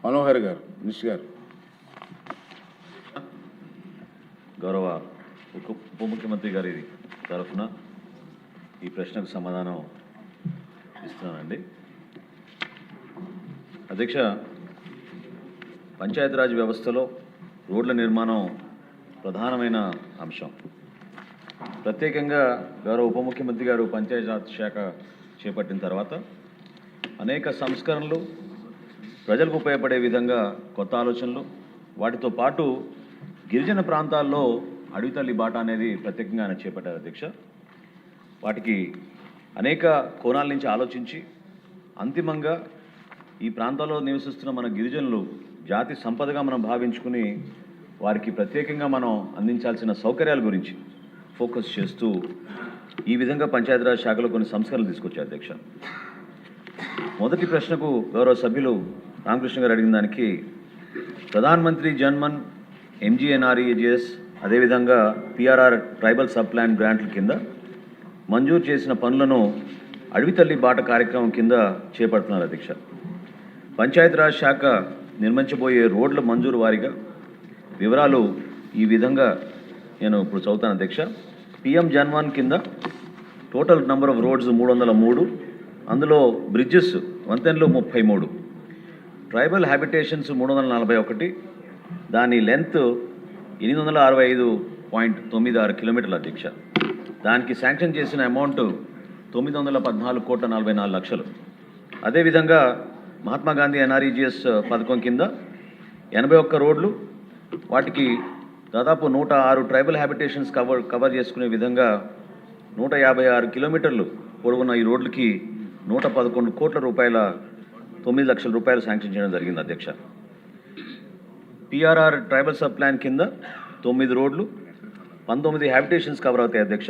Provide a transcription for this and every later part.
మనోహర్ గారు, నిష్ గారు. గౌరవ ఉప ముఖ్యమంత్రి గారి తరఫున ఈ ప్రశ్నకు సమాధానం ఇస్తున్నానండి. అధ్యక్ష, పంచాయతీరాజ్ వ్యవస్థలో రోడ్ల నిర్మాణం ప్రధానమైన అంశం. ప్రత్యేకంగా గౌరవ ఉప ముఖ్యమంత్రి గారు పంచాయతీరాజ్ శాఖ చేపట్టిన తర్వాత అనేక సంస్కరణలు, ప్రజలకు ఉపయోగపడే విధంగా కొత్త ఆలోచనలు, వాటితో పాటు గిరిజన ప్రాంతాల్లో అడవితల్లి బాట అనేది ప్రత్యేకంగా ఆయన చేపట్టారు అధ్యక్ష. వాటికి అనేక కోణాల నుంచి ఆలోచించి అంతిమంగా ఈ ప్రాంతాల్లో నివసిస్తున్న మన గిరిజనులు జాతి సంపదగా మనం భావించుకుని వారికి ప్రత్యేకంగా మనం అందించాల్సిన సౌకర్యాల గురించి ఫోకస్ చేస్తూ ఈ విధంగా పంచాయతీరాజ్ శాఖలో కొన్ని సంస్కరణలు తీసుకొచ్చారు అధ్యక్ష. మొదటి ప్రశ్నకు గౌరవ సభ్యులు రామకృష్ణ గారు అడిగిన దానికి ప్రధానమంత్రి జన్మన్ ఎంజీఎన్ఆర్ఈజీఎస్ అదేవిధంగా పిఆర్ఆర్ ట్రైబల్ సబ్ ప్లాన్ గ్రాంట్ల కింద మంజూరు చేసిన పనులను అడవితల్లి బాట కార్యక్రమం కింద చేపడుతున్నారు అధ్యక్ష. పంచాయతీరాజ్ శాఖ నిర్మించబోయే రోడ్ల మంజూరు వారీగా వివరాలు ఈ విధంగా నేను ఇప్పుడు చదువుతాను అధ్యక్ష. పిఎం జన్మన్ కింద టోటల్ నెంబర్ ఆఫ్ రోడ్స్ 303, అందులో బ్రిడ్జెస్ వంతెనలు 33, ట్రైబల్ హ్యాబిటేషన్స్ 341, దాని లెంత్ 865.96 కిలోమీటర్ల అధ్యక్ష. దానికి శాంక్షన్ చేసిన అమౌంట్ 914,44,00,000. అదేవిధంగా మహాత్మా గాంధీ ఎన్ఆర్ఈజీఎస్ పథకం కింద 81 రోడ్లు, వాటికి దాదాపు 106 ట్రైబల్ హ్యాబిటేషన్స్ కవర్ చేసుకునే విధంగా 156 కిలోమీటర్లు పొడవున్న ఈ రోడ్లకి 111 కోట్ల రూపాయల 9 లక్షల రూపాయలు శాంక్షన్ చేయడం జరిగింది అధ్యక్ష. పిఆర్ఆర్ ట్రైబల్ సబ్ ప్లాన్ కింద 9 రోడ్లు, 19 హ్యాబిటేషన్స్ కవర్ అవుతాయి అధ్యక్ష.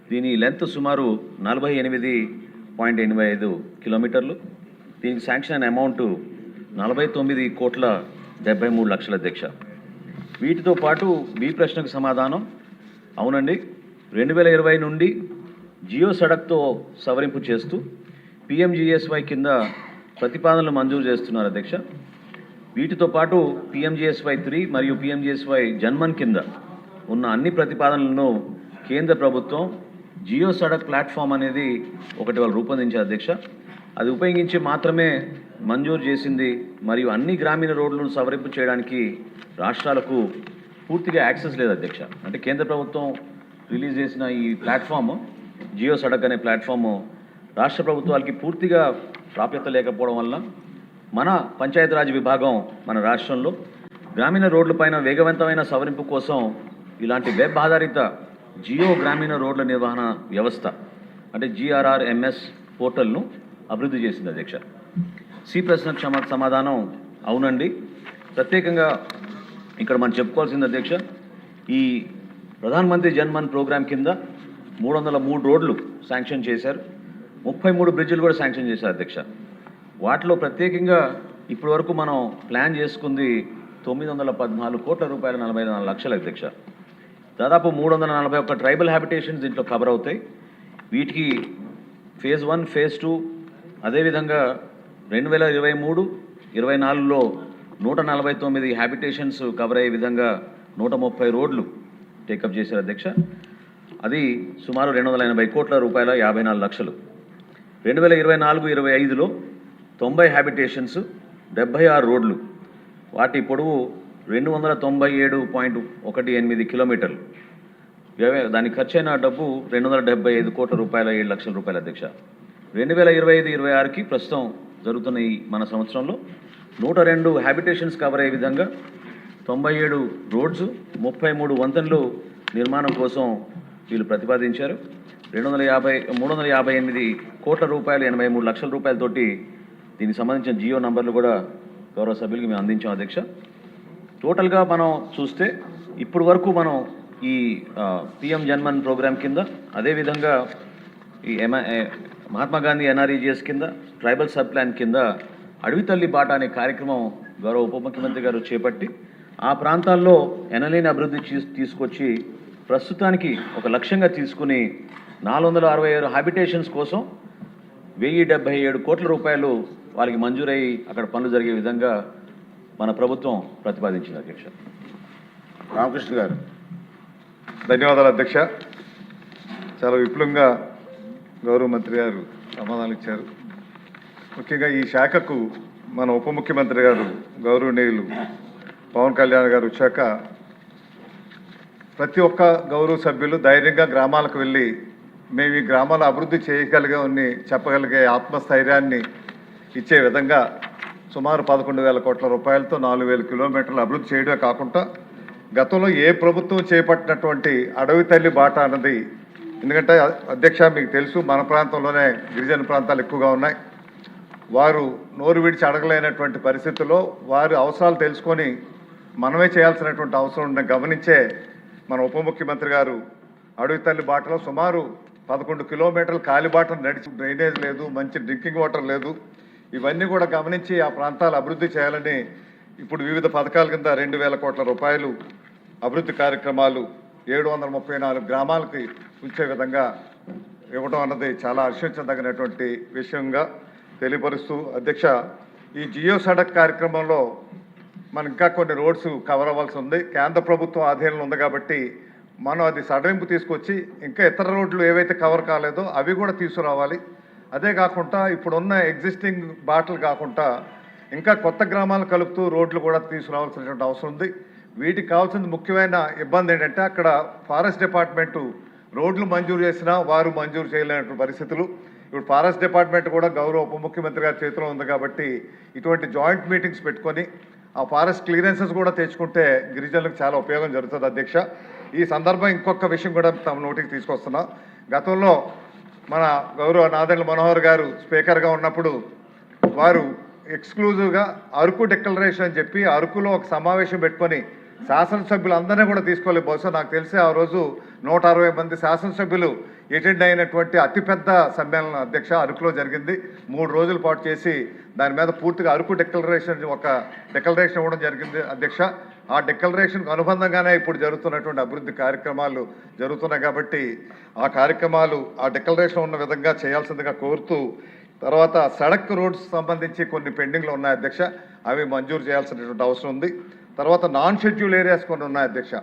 దీని లెంత్ సుమారు 48.85 కిలోమీటర్లు. దీనికి శాంక్షన్ అయిన అమౌంట్ 49,73,00,000 అధ్యక్ష. వీటితో పాటు మీ ప్రశ్నకు సమాధానం అవునండి, 2020 నుండి జియో సడక్తో సవరింపు చేస్తూ పిఎంజిఎస్వై కింద ప్రతిపాదనలు మంజూరు చేస్తున్నారు అధ్యక్ష. వీటితో పాటు పిఎంజిఎస్వై 3 మరియు పిఎంజిఎస్వై జన్మన్ కింద ఉన్న అన్ని ప్రతిపాదనలను కేంద్ర ప్రభుత్వం జియో సడక్ ప్లాట్ఫామ్ అనేది ఒకటి వాళ్ళు రూపొందించారు అధ్యక్ష. అది ఉపయోగించి మాత్రమే మంజూరు చేసింది మరియు అన్ని గ్రామీణ రోడ్లను సవరింపు చేయడానికి రాష్ట్రాలకు పూర్తిగా యాక్సెస్ లేదు అధ్యక్ష. అంటే కేంద్ర ప్రభుత్వం రిలీజ్ చేసిన ఈ ప్లాట్ఫామ్ జియో సడక్ అనే ప్లాట్ఫామ్ రాష్ట్ర ప్రభుత్వాలకి పూర్తిగా ప్రాప్యత లేకపోవడం వల్ల మన పంచాయతీరాజ్ విభాగం మన రాష్ట్రంలో గ్రామీణ రోడ్లపైన వేగవంతమైన సవరింపు కోసం ఇలాంటి వెబ్ ఆధారిత జియో గ్రామీణ రోడ్ల నిర్వహణ వ్యవస్థ అంటే GRRMS పోర్టల్ను అభివృద్ధి చేసింది అధ్యక్ష. సి ప్రశ్నకు సమాధానం అవునండి. ప్రత్యేకంగా ఇక్కడ మనం చెప్పుకోవాల్సింది అధ్యక్ష, ఈ ప్రధానమంత్రి జన్మన్ ప్రోగ్రాం కింద 303 రోడ్లు శాంక్షన్ చేశారు, 33 బ్రిడ్జిలు కూడా శాంక్షన్ చేశారు అధ్యక్ష. వాటిలో ప్రత్యేకంగా ఇప్పటి వరకు మనం ప్లాన్ చేసుకుంది 914 కోట్ల రూపాయల 44 లక్షల అధ్యక్ష. దాదాపు 341 ట్రైబల్ హ్యాబిటేషన్స్ దీంట్లో కవర్ అవుతాయి. వీటికి ఫేజ్ 1, ఫేజ్ 2, అదేవిధంగా 2023-24లో 149 హ్యాబిటేషన్స్ కవర్ అయ్యే విధంగా 130 రోడ్లు టేకప్ చేశారు అధ్యక్ష. అది సుమారు 280 కోట్ల రూపాయల 54 లక్షలు. 2024-25లో 90 హ్యాబిటేషన్స్, 76 రోడ్లు, వాటి పొడవు 297.18 కిలోమీటర్లు. దానికి ఖర్చైన డబ్బు 275 కోట్ల రూపాయల 7 లక్షల రూపాయల అధ్యక్ష. 2025-26కి ప్రస్తుతం జరుగుతున్న ఈ మన సంవత్సరంలో 102 హ్యాబిటేషన్స్ కవర్ అయ్యే విధంగా 97 రోడ్స్, 33 వంతెనలు నిర్మాణం కోసం వీళ్ళు ప్రతిపాదించారు. 358 కోట్ల రూపాయలు 83 లక్షల రూపాయలతోటి దీనికి సంబంధించిన జియో నంబర్లు కూడా గౌరవ సభ్యులకి మేము అందించాం అధ్యక్ష. టోటల్గా మనం చూస్తే ఇప్పుడు వరకు మనం ఈ పిఎం జన్మన్ ప్రోగ్రాం కింద, అదేవిధంగా ఈ మహాత్మా గాంధీ ఎన్ఆర్ఈజీఎస్ కింద, ట్రైబల్ సబ్ ప్లాన్ కింద అడవితల్లి బాట అనే కార్యక్రమం గౌరవ ఉప ముఖ్యమంత్రి గారు చేపట్టి ఆ ప్రాంతాల్లో ఎనలేని అభివృద్ధి తీసుకొచ్చి ప్రస్తుతానికి ఒక లక్ష్యంగా తీసుకుని 467 హ్యాబిటేషన్స్ కోసం 1077 కోట్ల రూపాయలు వాళ్ళకి మంజూరై అక్కడ పనులు జరిగే విధంగా మన ప్రభుత్వం ప్రతిపాదించింది అధ్యక్ష. రామకృష్ణ గారు. ధన్యవాదాలు అధ్యక్ష. చాలా విపులంగా గౌరవ మంత్రి గారు సమాధానాలు ఇచ్చారు. ముఖ్యంగా ఈ శాఖకు మన ఉప ముఖ్యమంత్రి గారు గౌరవనీయులు పవన్ కళ్యాణ్ గారు వచ్చాక ప్రతి ఒక్క గౌరవ సభ్యులు ధైర్యంగా గ్రామాలకు వెళ్ళి మేము ఈ గ్రామాల అభివృద్ధి చేయగలిగామని చెప్పగలిగే ఆత్మస్థైర్యాన్ని ఇచ్చే విధంగా సుమారు 11,000 కోట్ల రూపాయలతో 4,000 కిలోమీటర్లు అభివృద్ధి చేయడమే కాకుండా గతంలో ఏ ప్రభుత్వం చేపట్టినటువంటి అడవి తల్లి బాట అన్నది, ఎందుకంటే అధ్యక్ష మీకు తెలుసు మన ప్రాంతంలోనే గిరిజన ప్రాంతాలు ఎక్కువగా ఉన్నాయి. వారు నోరు విడిచి అడగలేనటువంటి పరిస్థితుల్లో వారి అవసరాలు తెలుసుకొని మనమే చేయాల్సినటువంటి అవసరం ఉందని గమనించే మన ఉప ముఖ్యమంత్రి గారు అడవి తల్లి బాటలో సుమారు 11 కిలోమీటర్లు కాలిబాటను నడిచి డ్రైనేజ్ లేదు, మంచి డ్రింకింగ్ వాటర్ లేదు, ఇవన్నీ కూడా గమనించి ఆ ప్రాంతాలు అభివృద్ధి చేయాలని ఇప్పుడు వివిధ పథకాల కింద 2,000 కోట్ల రూపాయలు అభివృద్ధి కార్యక్రమాలు 734 గ్రామాలకి ఉంచే విధంగా ఇవ్వడం అన్నది చాలా హర్షించదగినటువంటి విషయంగా తెలియపరుస్తూ అధ్యక్ష, ఈ జియో సడక్ కార్యక్రమంలో మనం ఇంకా కొన్ని రోడ్స్ కవర్ అవ్వాల్సి ఉంది. కేంద్ర ప్రభుత్వం ఆధీనంలో ఉంది కాబట్టి మనం అది సడలింపు తీసుకొచ్చి ఇంకా ఇతర రోడ్లు ఏవైతే కవర్ కాలేదో అవి కూడా తీసుకురావాలి. అదే కాకుండా ఇప్పుడున్న ఎగ్జిస్టింగ్ బాటలు కాకుండా ఇంకా కొత్త గ్రామాలు కలుపుతూ రోడ్లు కూడా తీసుకురావాల్సినటువంటి అవసరం ఉంది. వీటికి కావాల్సిన ముఖ్యమైన ఇబ్బంది ఏంటంటే అక్కడ ఫారెస్ట్ డిపార్ట్మెంటు రోడ్లు మంజూరు చేసినా వారు మంజూరు చేయలేనటువంటి పరిస్థితులు. ఇప్పుడు ఫారెస్ట్ డిపార్ట్మెంట్ కూడా గౌరవ ఉప ముఖ్యమంత్రి గారి చేతిలో ఉంది కాబట్టి ఇటువంటి జాయింట్ మీటింగ్స్ పెట్టుకొని ఆ ఫారెస్ట్ క్లియరెన్సెస్ కూడా తెచ్చుకుంటే గిరిజనులకు చాలా ఉపయోగం జరుగుతుంది అధ్యక్ష. ఈ సందర్భం ఇంకొక విషయం కూడా తమ నోటికి తీసుకొస్తున్నా. గతంలో మన గౌరవ నాదెండ్ల మనోహర్ గారు స్పీకర్గా ఉన్నప్పుడు వారు ఎక్స్క్లూజివ్గా అరకు డిక్లరేషన్ అని చెప్పి అరకులో ఒక సమావేశం పెట్టుకొని శాసనసభ్యులందరినీ కూడా తీసుకోవాలి. బహుశా నాకు తెలిసి ఆ రోజు 160 మంది శాసనసభ్యులు అటెండ్ అయినటువంటి అతిపెద్ద సమ్మేళనం అధ్యక్ష అరకులో జరిగింది. 3 రోజుల పాటు చేసి దాని మీద పూర్తిగా అరకు డిక్లరేషన్ ఒక డిక్లరేషన్ ఇవ్వడం జరిగింది అధ్యక్ష. ఆ డిక్లరేషన్కు అనుబంధంగానే ఇప్పుడు జరుగుతున్నటువంటి అభివృద్ధి కార్యక్రమాలు జరుగుతున్నాయి కాబట్టి ఆ కార్యక్రమాలు ఆ డిక్లరేషన్ ఉన్న విధంగా చేయాల్సిందిగా కోరుతూ, తర్వాత సడక్ రోడ్స్ సంబంధించి కొన్ని పెండింగ్లు ఉన్నాయి అధ్యక్ష, అవి మంజూరు చేయాల్సినటువంటి అవసరం ఉంది. తర్వాత నాన్ షెడ్యూల్ ఏరియాస్ కొన్ని ఉన్నాయి అధ్యక్ష.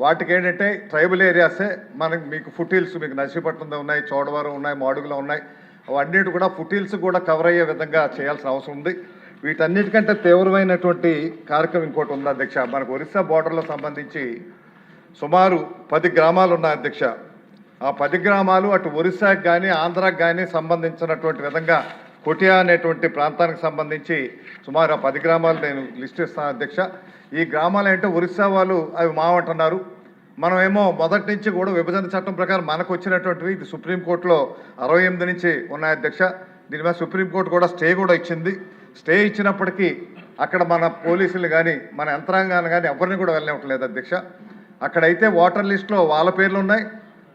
వాటికి ఏంటంటే ట్రైబల్ ఏరియాసే మనకి మీకు ఫుటీల్స్ మీకు నర్సీపట్నంలో ఉన్నాయి, చోడవరం ఉన్నాయి, మాడుగులో ఉన్నాయి, అవన్నిటి కూడా ఫుటీల్స్ కూడా కవర్ అయ్యే విధంగా చేయాల్సిన అవసరం ఉంది. వీటన్నిటికంటే తీవ్రమైనటువంటి కార్యక్రమం ఇంకోటి ఉంది అధ్యక్ష. మనకు ఒరిస్సా బోర్డర్లో సంబంధించి సుమారు 10 గ్రామాలు ఉన్నాయి అధ్యక్ష. ఆ 10 గ్రామాలు అటు ఒరిస్సాకి కానీ ఆంధ్రాకి కానీ సంబంధించినటువంటి విధంగా కొటియా అనేటువంటి ప్రాంతానికి సంబంధించి సుమారు 10 గ్రామాలు నేను లిస్ట్ ఇస్తాను అధ్యక్ష. ఈ గ్రామాలు అంటే ఒరిస్సా వాళ్ళు అవి మావంటున్నారు, మనమేమో మొదటి నుంచి కూడా విభజన చట్టం ప్రకారం మనకు వచ్చినటువంటివి ఇది సుప్రీంకోర్టులో 68 నుంచి ఉన్నాయి అధ్యక్ష. దీని మీద సుప్రీంకోర్టు కూడా స్టే కూడా ఇచ్చింది. స్టే ఇచ్చినప్పటికీ అక్కడ మన పోలీసులు కానీ మన యంత్రాంగాన్ని కానీ ఎవరిని కూడా వెళ్ళనివ్వట్లేదు అధ్యక్ష. అక్కడైతే ఓటర్ లిస్టులో వాళ్ళ పేర్లు ఉన్నాయి,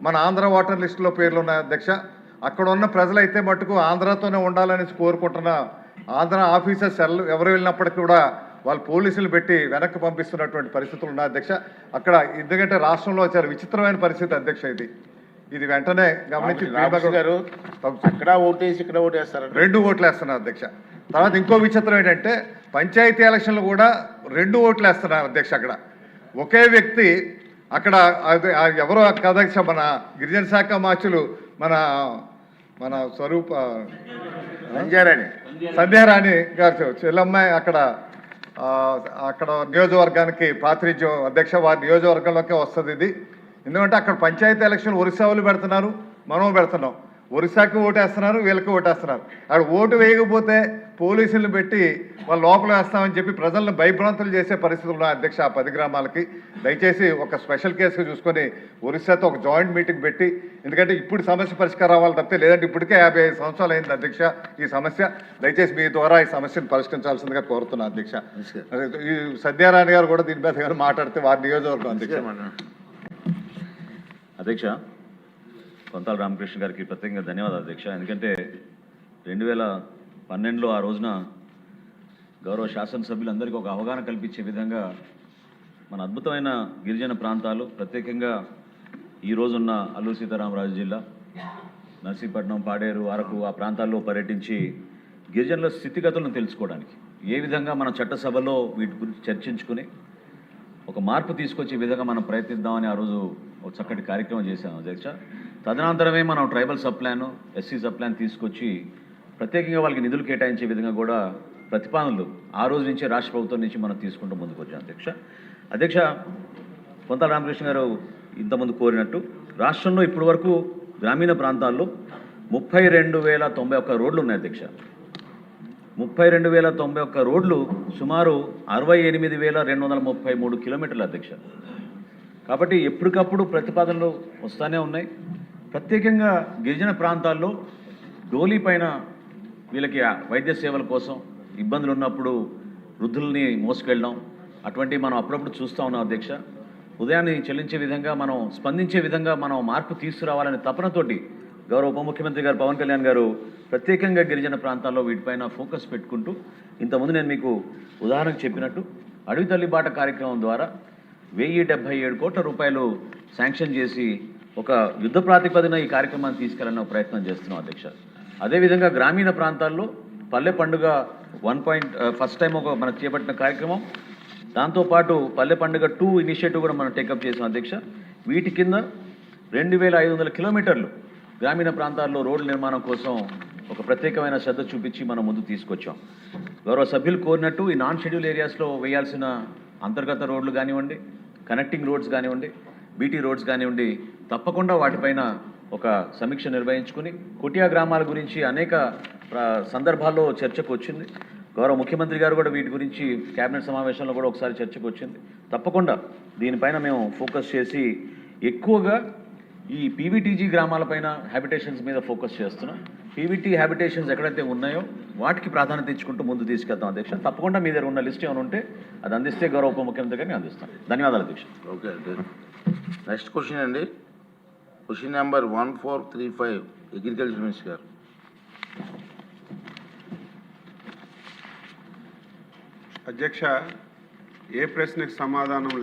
మన ఆంధ్ర ఓటర్ లిస్టులో పేర్లు ఉన్నాయి అధ్యక్ష. అక్కడ ఉన్న ప్రజలైతే మటుకు ఆంధ్రాతోనే ఉండాలని కోరుకుంటున్న ఆంధ్ర ఆఫీసర్స్ ఎవరు వెళ్ళినప్పటికీ కూడా వాళ్ళు పోలీసులు పెట్టి వెనక్కి పంపిస్తున్నటువంటి పరిస్థితులు ఉన్నాయి అధ్యక్ష. అక్కడ ఎందుకంటే రాష్ట్రంలో చాలా విచిత్రమైన పరిస్థితి అధ్యక్ష. ఇది వెంటనే గమనించి గారు అక్కడ ఓటేసి ఇక్కడ ఓటేస్తారు, 2 ఓట్లు వేస్తున్నారు అధ్యక్ష. తర్వాత ఇంకో విచిత్రం ఏంటంటే పంచాయతీ ఎలక్షన్లు కూడా 2 ఓట్లు వేస్తున్నారు అధ్యక్ష. అక్కడ ఒకే వ్యక్తి అక్కడ ఎవరో అధ్యక్ష మన గిరిజన శాఖ మార్చులు మన స్వరూప సంధ్యారాణి గారు చెల్లమ్మాయి అక్కడ నియోజకవర్గానికి ప్రాతినిధ్యం అధ్యక్ష. వారి నియోజకవర్గంలోకే వస్తుంది ఇది. ఎందుకంటే అక్కడ పంచాయతీ ఎలక్షన్ ఒరిస్సా వాళ్ళు పెడుతున్నారు, మనం పెడుతున్నాం. ఒరిస్సాకి ఓటేస్తున్నారు, వీళ్ళకి ఓటేస్తున్నారు. అక్కడ ఓటు వేయకపోతే పోలీసులను పెట్టి వాళ్ళు లోపల వేస్తామని చెప్పి ప్రజలను భయభ్రాంతులు చేసే పరిస్థితులు ఉన్నాయి అధ్యక్ష. ఆ 10 గ్రామాలకి దయచేసి ఒక స్పెషల్ కేసుగా చూసుకొని ఒరిస్సాతో ఒక జాయింట్ మీటింగ్ పెట్టి, ఎందుకంటే ఇప్పుడు సమస్య పరిష్కారం అవ్వాలి తప్పితే లేదంటే ఇప్పటికే 55 సంవత్సరాలు అయింది అధ్యక్ష ఈ సమస్య. దయచేసి మీ ద్వారా ఈ సమస్యను పరిష్కరించాల్సిందిగా కోరుతున్నాను అధ్యక్ష. ఈ సత్యారాయణ గారు కూడా దీని మీద మాట్లాడితే వారి నియోజకవర్గం అధ్యక్ష కొంతాల రామకృష్ణ గారికి ప్రత్యేకంగా ధన్యవాదాలు అధ్యక్ష. ఎందుకంటే 2012లో ఆ రోజున గౌరవ శాసనసభ్యులందరికీ ఒక అవగాహన కల్పించే విధంగా మన అద్భుతమైన గిరిజన ప్రాంతాలు, ప్రత్యేకంగా ఈ రోజున్న అల్లూరు సీతారామరాజు జిల్లా నర్సీపట్నం, పాడేరు, అరకు ఆ ప్రాంతాల్లో పర్యటించి గిరిజనుల స్థితిగతులను తెలుసుకోవడానికి ఏ విధంగా మన చట్టసభలో వీటి గురించి చర్చించుకుని ఒక మార్పు తీసుకొచ్చే విధంగా మనం ప్రయత్నిద్దామని ఆ రోజు ఒక చక్కటి కార్యక్రమం చేశాం అధ్యక్ష. తదనంతరమే మనం tribal sub plan, SC sub plan తీసుకొచ్చి ప్రత్యేకంగా వాళ్ళకి నిధులు కేటాయించే విధంగా కూడా ప్రతిపాదనలు ఆ రోజు నుంచే రాష్ట్ర ప్రభుత్వం నుంచి మనం తీసుకుంటూ ముందుకు వచ్చాం అధ్యక్ష. కొంతాల రామకృష్ణ గారు ఇంతకుముందు కోరినట్టు రాష్ట్రంలో ఇప్పటి వరకు గ్రామీణ ప్రాంతాల్లో 32,091 రోడ్లు ఉన్నాయి అధ్యక్ష. 32,091 రోడ్లు సుమారు 68,233 కిలోమీటర్లు అధ్యక్ష. కాబట్టి ఎప్పటికప్పుడు ప్రతిపాదనలు వస్తూనే ఉన్నాయి. ప్రత్యేకంగా గిరిజన ప్రాంతాల్లో డోలీ పైన వీళ్ళకి వైద్య సేవల కోసం ఇబ్బందులు ఉన్నప్పుడు వృద్ధుల్ని మోసుకెళ్ళడం అటువంటివి మనం అప్పుడప్పుడు చూస్తూ ఉన్నాం అధ్యక్ష. ఉదయాన్ని చెల్లించే విధంగా మనం స్పందించే విధంగా మనం మార్పు తీసుకురావాలనే తపనతోటి గౌరవ ఉప ముఖ్యమంత్రి గారు పవన్ కళ్యాణ్ గారు ప్రత్యేకంగా గిరిజన ప్రాంతాల్లో వీటిపైన ఫోకస్ పెట్టుకుంటూ ఇంతకుముందు నేను మీకు ఉదాహరణకు చెప్పినట్టు అడవి తల్లి బాట కార్యక్రమం ద్వారా 1,077 కోట్ల రూపాయలు శాంక్షన్ చేసి ఒక యుద్ధ ప్రాతిపదిన ఈ కార్యక్రమాన్ని తీసుకెళ్లాలని ప్రయత్నం చేస్తున్నాం అధ్యక్ష. అదేవిధంగా గ్రామీణ ప్రాంతాల్లో పల్లె పండుగ ఫస్ట్ టైం మనం చేపట్టిన కార్యక్రమం, దాంతోపాటు పల్లె పండుగ 2 ఇనిషియేటివ్ కూడా మనం టేకప్ చేసాం అధ్యక్ష. వీటి కింద 2,500 కిలోమీటర్లు గ్రామీణ ప్రాంతాల్లో రోడ్ల నిర్మాణం కోసం ఒక ప్రత్యేకమైన శ్రద్ధ చూపించి మనం ముందు తీసుకొచ్చాం. గౌరవ సభ్యులు కోరినట్టు ఈ నాన్ షెడ్యూల్ ఏరియాస్లో వేయాల్సిన అంతర్గత రోడ్లు కానివ్వండి, కనెక్టింగ్ రోడ్స్ కానివ్వండి, బీటీ రోడ్స్ కానివ్వండి, తప్పకుండా వాటిపైన ఒక సమీక్ష నిర్వహించుకుని కుటియా గ్రామాల గురించి అనేక సందర్భాల్లో చర్చకు వచ్చింది. గౌరవ ముఖ్యమంత్రి గారు కూడా వీటి గురించి కేబినెట్ సమావేశంలో కూడా ఒకసారి చర్చకు వచ్చింది. తప్పకుండా దీనిపైన మేము ఫోకస్ చేసి ఎక్కువగా ఈ పీవీటీజీ గ్రామాలపైన హ్యాబిటేషన్స్ మీద ఫోకస్ చేస్తున్నాం. పీవీటీ హ్యాబిటేషన్స్ ఎక్కడైతే ఉన్నాయో వాటికి ప్రాధాన్యత ఇచ్చుకుంటూ ముందు తీసుకెళ్తాం అధ్యక్ష. తప్పకుండా మీ దగ్గర ఉన్న లిస్ట్ ఏమైనా ఉంటే అది అందిస్తే గౌరవ ఉప ముఖ్యమంత్రి గారిని అందిస్తాం. ధన్యవాదాలు అధ్యక్ష. ఓకే అండి. నెక్స్ట్ క్వశ్చన్ అండి. క్వశ్చన్ నెంబర్ 1435 అగ్రికల్చర్ మినిస్టర్ గారు. అధ్యక్ష, ఏ ప్రశ్నకు సమాధానం